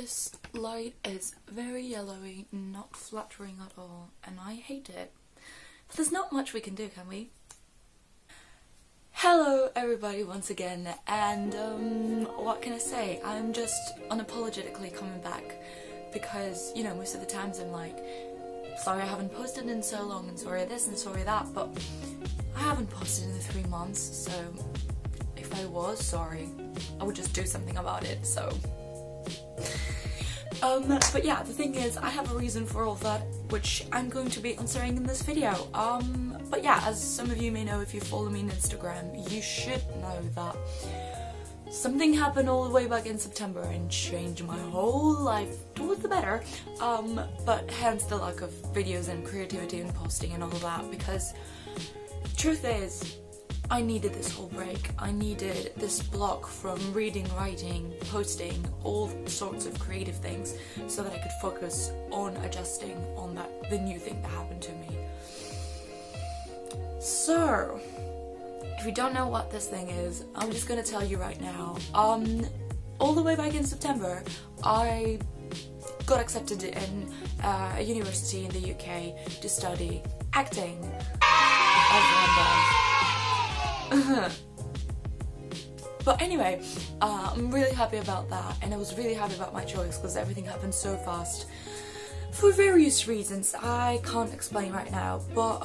This light is very yellowy, not flattering at all, and I hate it. But there's not much we can do, can we? Hello everybody once again, and what can I say? I'm just unapologetically coming back because, you know, most of the times I'm like, sorry I haven't posted in so long, and sorry this and sorry that, but I haven't posted in 3 months, so if I was sorry, I would just do something about it, so... But yeah, the thing is, I have a reason for all that, which I'm going to be answering in this video. But yeah, as some of you may know if you follow me on Instagram, you should know that something happened all the way back in September and changed my whole life towards the better. But hence the lack of videos and creativity and posting and all that, because truth is, I needed this whole break. I needed this block from reading, writing, posting, all sorts of creative things, so that I could focus on adjusting on the new thing that happened to me. So, if you don't know what this thing is, I'm just gonna tell you right now. All the way back in September, I got accepted in a university in the UK to study acting. But anyway, I'm really happy about that, and I was really happy about my choice because everything happened so fast for various reasons I can't explain right now. But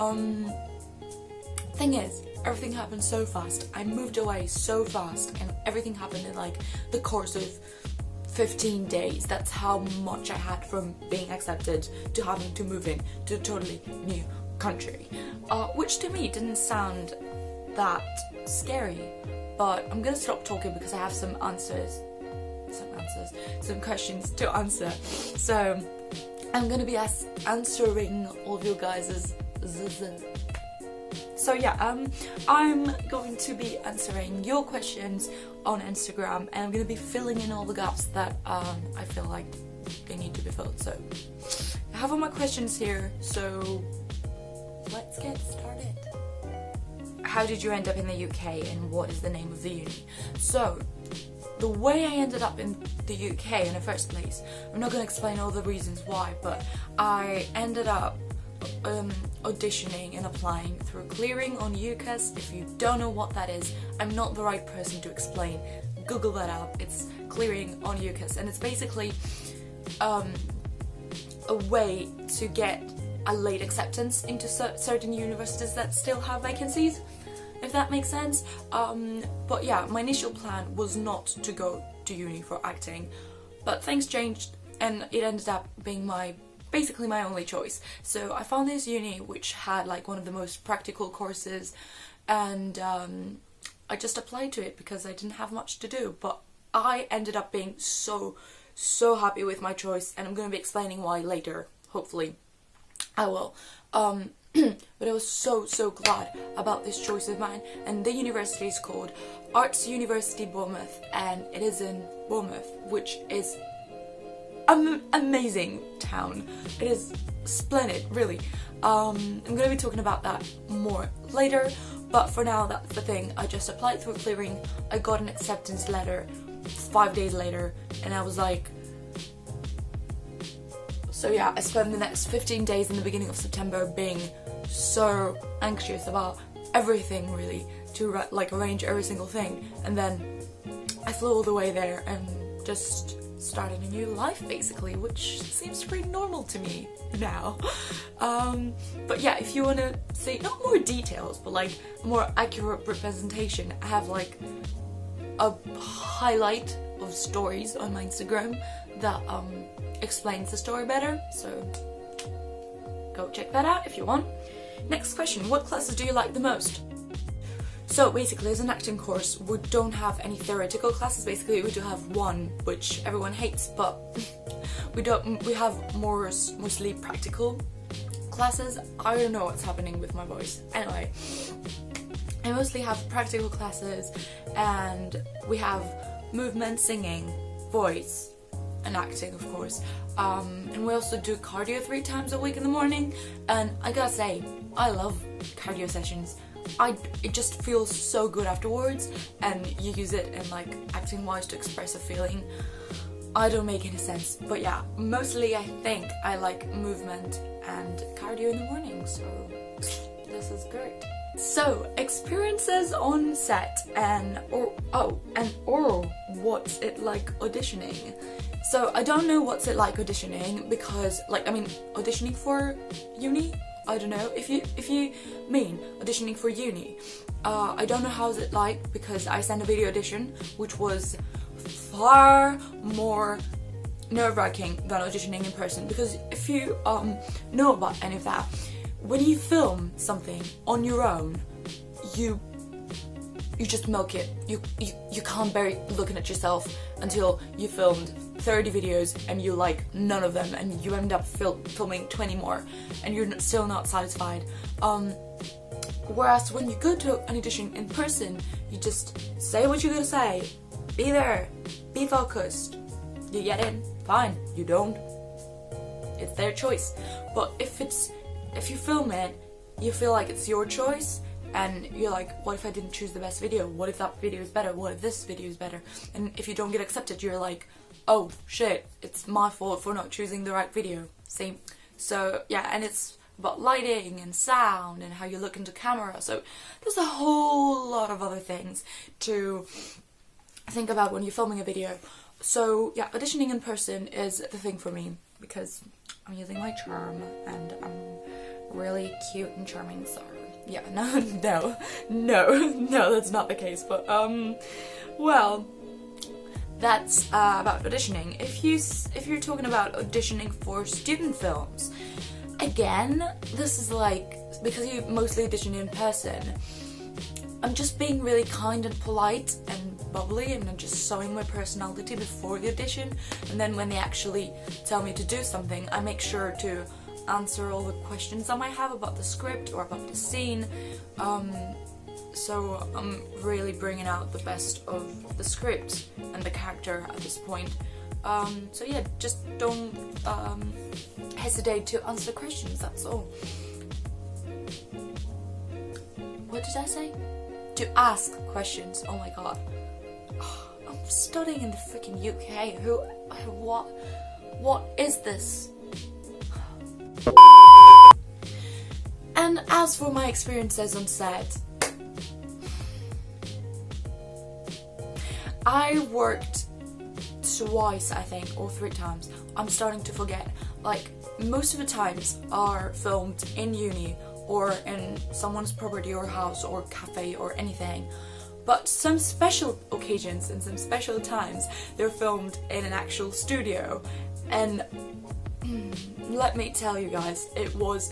thing is, everything happened so fast. I moved away so fast, and everything happened in like the course of 15 days. That's how much I had from being accepted to having to move in to a totally new country, which to me didn't sound that scary. But I'm gonna stop talking because I have some questions to answer. So I'm gonna be answering all of you guys'. So yeah, I'm going to be answering your questions on Instagram, and I'm gonna be filling in all the gaps that I feel like they need to be filled. So I have all my questions here, so let's get started. How did you end up in the UK, and what is the name of the uni? So, the way I ended up in the UK in the first place, I'm not going to explain all the reasons why, but I ended up auditioning and applying through Clearing on UCAS. If you don't know what that is, I'm not the right person to explain. Google that up. It's Clearing on UCAS, and it's basically a way to get a late acceptance into certain universities that still have vacancies, if that makes sense. But yeah, my initial plan was not to go to uni for acting, but things changed and it ended up being basically my only choice. So I found this uni which had like one of the most practical courses, and I just applied to it because I didn't have much to do. But I ended up being so happy with my choice, and I'm going to be explaining why later, hopefully. I will. But I was so glad about this choice of mine, and the university is called Arts University Bournemouth, and it is in Bournemouth, which is an amazing town. It is splendid, really. I'm going to be talking about that more later, but for now that's the thing. I just applied through Clearing, I got an acceptance letter 5 days later, and I was like... So yeah, I spent the next 15 days in the beginning of September being so anxious about everything, really, to like arrange every single thing, and then I flew all the way there and just started a new life basically, which seems pretty normal to me now. But yeah, if you want to see not more details but like a more accurate representation, I have like a highlight of stories on my Instagram that explains the story better, so go check that out if you want. Next question, what classes do you like the most? So basically, as an acting course, we don't have any theoretical classes. Basically, we do have one, which everyone hates, but we have mostly practical classes. I don't know what's happening with my voice. Anyway, I mostly have practical classes, and we have movement, singing, voice, and acting, of course, and we also do cardio 3 times a week in the morning, and I gotta say, I love cardio sessions. It just feels so good afterwards, and you use it in like acting wise to express a feeling I don't make any sense. But yeah, mostly I think I like movement and cardio in the morning, so this is great. So, experiences on set and what's it like auditioning? So I don't know what's it like auditioning because, like, I mean, auditioning for uni? I don't know. If you mean auditioning for uni, I don't know how's it like because I sent a video audition, which was far more nerve-wracking than auditioning in person. Because if you know about any of that, when you film something on your own, you just milk it. You can't bear looking at yourself until you filmed 30 videos and you like none of them, and you end up filming 20 more and you're still not satisfied. Whereas when you go to an audition in person, you just say what you're gonna say, be there, be focused. You get in, fine. You don't, it's their choice. But if you film it, you feel like it's your choice, and you're like, what if I didn't choose the best video? What if that video is better? What if this video is better? And if you don't get accepted, you're like, oh shit, it's my fault for not choosing the right video. Same. So yeah, and it's about lighting and sound and how you look into camera. So there's a whole lot of other things to think about when you're filming a video. So yeah, auditioning in person is the thing for me because I'm using my charm and I'm really cute and charming, so yeah, no, that's not the case, but well, that's about auditioning. If you're talking about auditioning for student films, again, this is like, because you mostly audition in person, I'm just being really kind and polite and bubbly, and I'm just showing my personality before the audition, and then when they actually tell me to do something, I make sure to answer all the questions I might have about the script or about the scene. So I'm really bringing out the best of the script and the character at this point. So yeah, just don't hesitate to answer questions, that's all. What did I say? To ask questions. Oh my god. Oh, I'm studying in the freaking UK. What is this? And as for my experiences on set, I worked twice, I think, or 3 times. I'm starting to forget. Like, most of the times are filmed in uni or in someone's property or house or cafe or anything. But some special occasions and some special times, they're filmed in an actual studio. And let me tell you guys, it was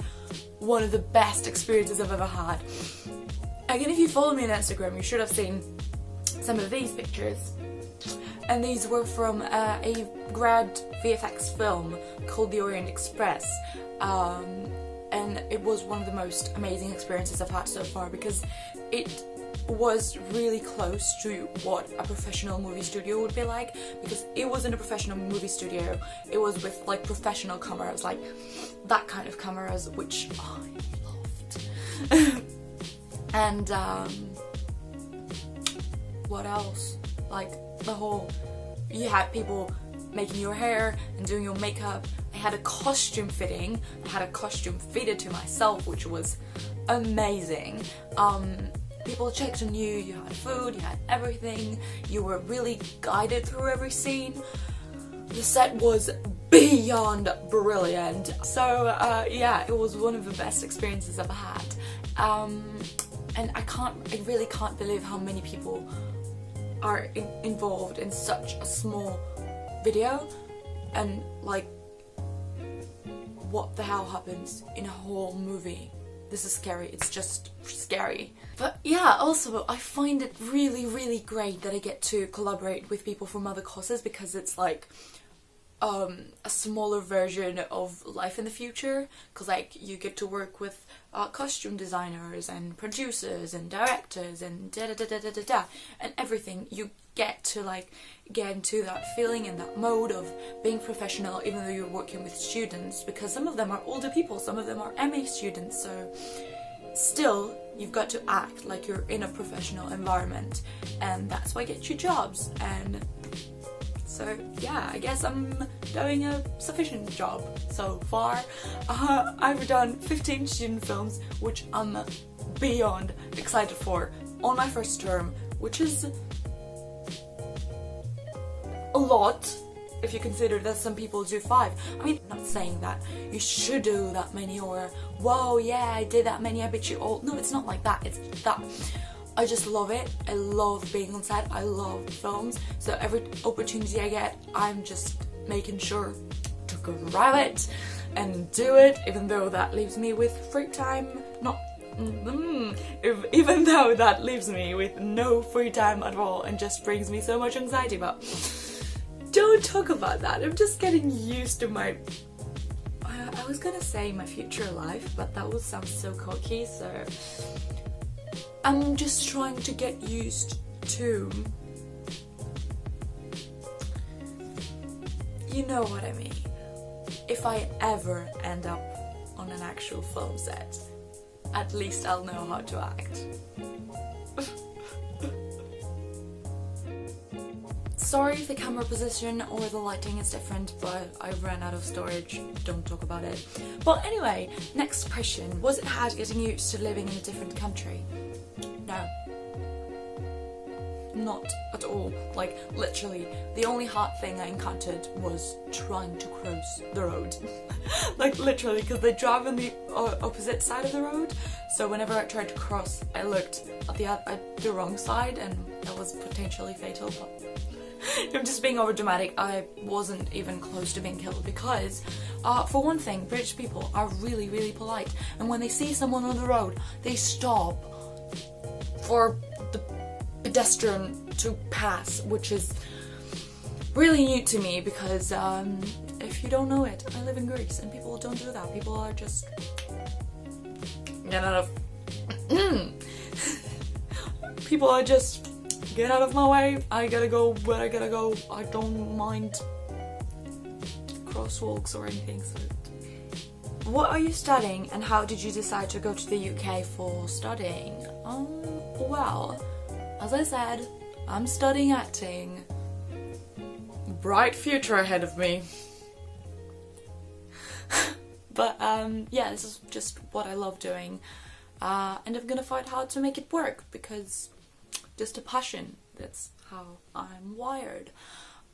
one of the best experiences I've ever had. Again, if you follow me on Instagram, you should have seen some of these pictures. And these were from a grad VFX film called The Orient Express. And it was one of the most amazing experiences I've had so far because it was really close to what a professional movie studio would be like, because it was in a professional movie studio. It was with like professional cameras, like that kind of cameras, which I loved. And what else? Like the whole, you had people making your hair and doing your makeup. I had a costume fitting. I had a costume fitted to myself, which was amazing. People checked on you, you had food, you had everything, you were really guided through every scene. The set was beyond brilliant. So yeah, it was one of the best experiences I've had. And I really can't believe how many people are involved in such a small video, and like, what the hell happens in a whole movie? This is scary, it's just scary. But yeah, also I find it really, really great that I get to collaborate with people from other courses, because it's like a smaller version of life in the future, because like you get to work with costume designers and producers and directors and da-da-da-da-da-da, and everything. You get to like get into that feeling and that mode of being professional, even though you're working with students, because some of them are older people, some of them are MA students, so still you've got to act like you're in a professional environment, and that's why I get you jobs. And So yeah, I guess I'm doing a sufficient job so far. I've done 15 student films, which I'm beyond excited for on my first term, which is a lot if you consider that some people do 5. I mean, I'm not saying that you should do that many or whoa, yeah, I did that many, I bet you all. No, it's not like that. It's that I just love it. I love being on set. I love films. So every opportunity I get, I'm just making sure to grab it and do it, even though that leaves me with free time. Even though that leaves me with no free time at all and just brings me so much anxiety. But don't talk about that. I'm just getting used to my... I was gonna say my future life, but that would sound so cocky, so... I'm just trying to get used to... You know what I mean. If I ever end up on an actual film set, at least I'll know how to act. Sorry if the camera position or the lighting is different, but I ran out of storage, don't talk about it. But anyway, next question. Was it hard getting used to living in a different country? No. Not at all. Like, literally, the only hard thing I encountered was trying to cross the road. Like, literally, because they drive on the opposite side of the road, so whenever I tried to cross, I looked at the wrong side, and that was potentially fatal, but... I'm just being over dramatic. I wasn't even close to being killed because, for one thing, British people are really, really polite, and when they see someone on the road, they stop for the pedestrian to pass, which is really new to me because if you don't know it, I live in Greece and people don't do that. People are just get out of people are just get out of my way, I gotta go where I gotta go. I don't mind crosswalks or anything. So what are you studying and how did you decide to go to the UK for studying? Well, as I said, I'm studying acting. Bright future ahead of me. But yeah, this is just what I love doing. And I'm gonna fight hard to make it work because just a passion, that's how I'm wired.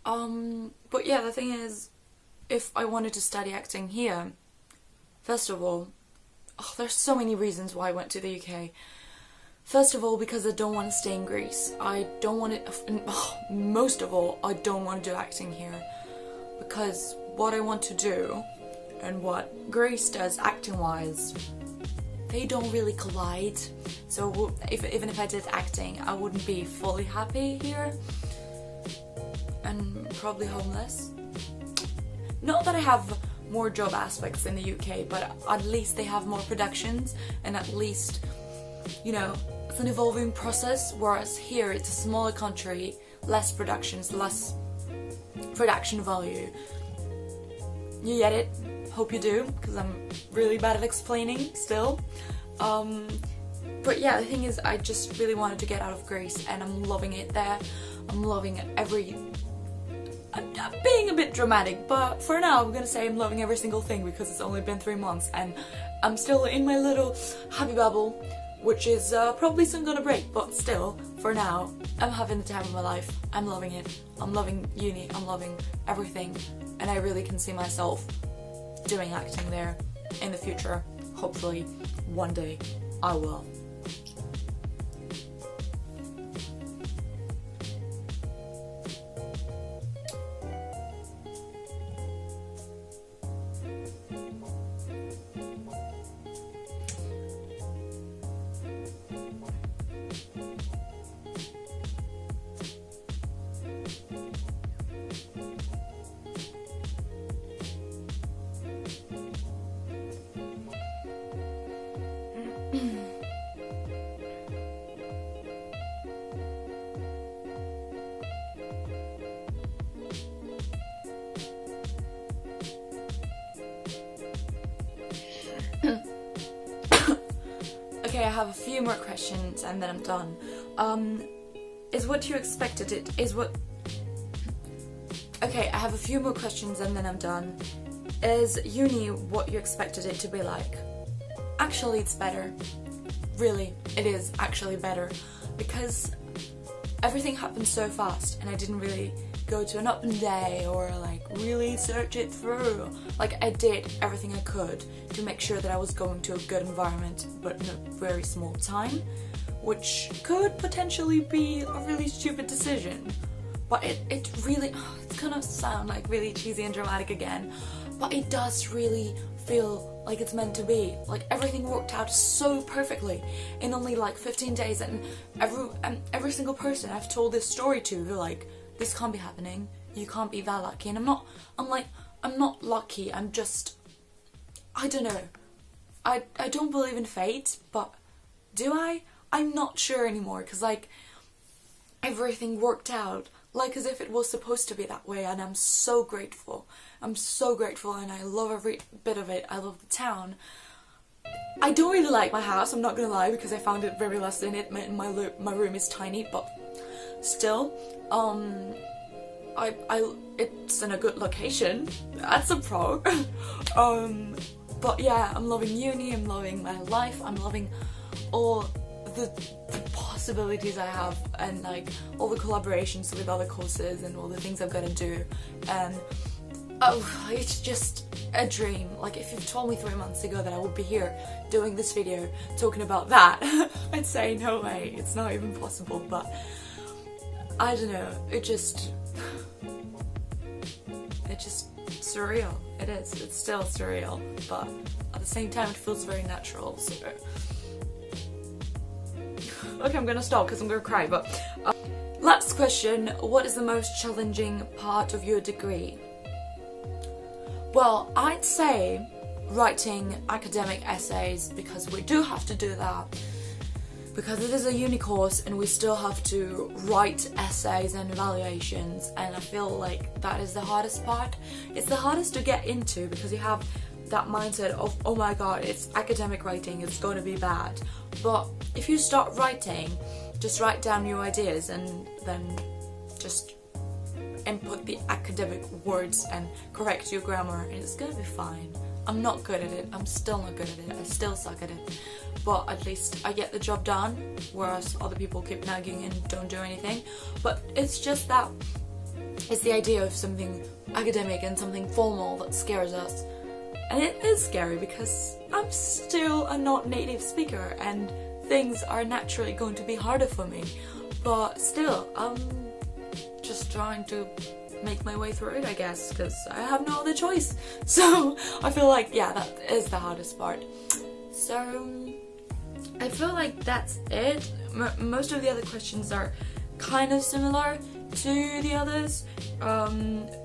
But yeah, the thing is, if I wanted to study acting here, first of all, there's so many reasons why I went to the UK. First of all, because I don't want to stay in Greece. I don't want to, most of all, I don't want to do acting here. Because what I want to do, and what Greece does acting-wise, they don't really collide. So even if I did acting, I wouldn't be fully happy here. And probably homeless. Not that I have more job aspects in the UK, but at least they have more productions, and at least, you know, it's an evolving process, whereas here it's a smaller country, less productions, less production value. You get it? Hope you do, because I'm really bad at explaining still. But yeah, the thing is, I just really wanted to get out of Greece, and I'm loving it there. I'm loving I'm being a bit dramatic, but for now I'm gonna say I'm loving every single thing because it's only been 3 months and I'm still in my little happy bubble, which is probably soon gonna break, but still, for now, I'm having the time of my life. I'm loving it. I'm loving uni. I'm loving everything, and I really can see myself doing acting there in the future. Hopefully, one day, I will. Okay, I have a few more questions and then I'm done. Is what you expected it? Is what... Okay, I have a few more questions and then I'm done. Is uni what you expected it to be like? Actually, it's better. Really, it is actually better. Because everything happened so fast and I didn't really go to an open day or like really search it through. Like, I did everything I could to make sure that I was going to a good environment but in a very small time, which could potentially be a really stupid decision. But it really, it's gonna sound like really cheesy and dramatic again, but it does really feel like it's meant to be. Like, everything worked out so perfectly in only like 15 days, and every single person I've told this story to, they're like, this can't be happening, you can't be that lucky. And I'm not lucky, I'm just, I don't know. I don't believe in fate, but do I? I'm not sure anymore, because like, everything worked out like as if it was supposed to be that way, and I'm so grateful. I'm so grateful, and I love every bit of it. I love the town. I don't really like my house, I'm not gonna lie, because I found it very last minute. My room is tiny, but still, it's in a good location. That's a pro. But yeah, I'm loving uni, I'm loving my life, I'm loving all the possibilities I have, and like all the collaborations with other courses and all the things I've got to do, and it's just a dream. Like, if you've told me 3 months ago that I would be here doing this video talking about that, I'd say no way, it's not even possible. But I don't know, it's just surreal. It is, it's still surreal, but at the same time it feels very natural. So okay, I'm gonna stop because I'm gonna cry, but last question, what is the most challenging part of your degree? Well, I'd say writing academic essays, because we do have to do that, because it is a uni course and we still have to write essays and evaluations, and I feel like that is the hardest part. It's the hardest to get into because you have that mindset of, oh my god, it's academic writing, it's going to be bad. But if you start writing, just write down your ideas and then just input the academic words and correct your grammar, and it's gonna be fine. I'm not good at it, I'm still not good at it, I still suck at it, but at least I get the job done, whereas other people keep nagging and don't do anything. But it's just that, it's the idea of something academic and something formal that scares us. And it is scary because I'm still a not native speaker and things are naturally going to be harder for me. But still, I'm just trying to make my way through it, I guess, because I have no other choice. So I feel like, yeah, that is the hardest part. So I feel like that's it. Most of the other questions are kind of similar to the others,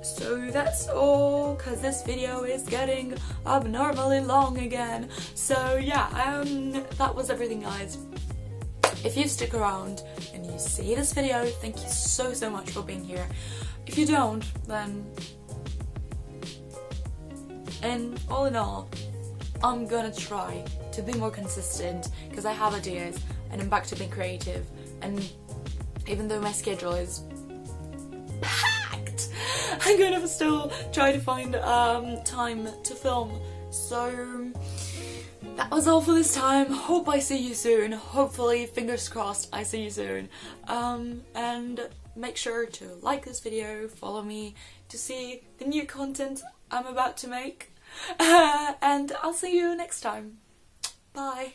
so that's all, because this video is getting abnormally long again. So yeah, that was everything, guys. If you stick around and you see this video, thank you so much for being here. If you don't, then, and all in all, I'm gonna try to be more consistent, because I have ideas and I'm back to being creative, and even though my schedule is packed, I'm gonna still try to find time to film. So that was all for this time. Hope I see you soon. Hopefully, fingers crossed, I see you soon. And make sure to like this video, follow me to see the new content I'm about to make, and I'll see you next time. Bye.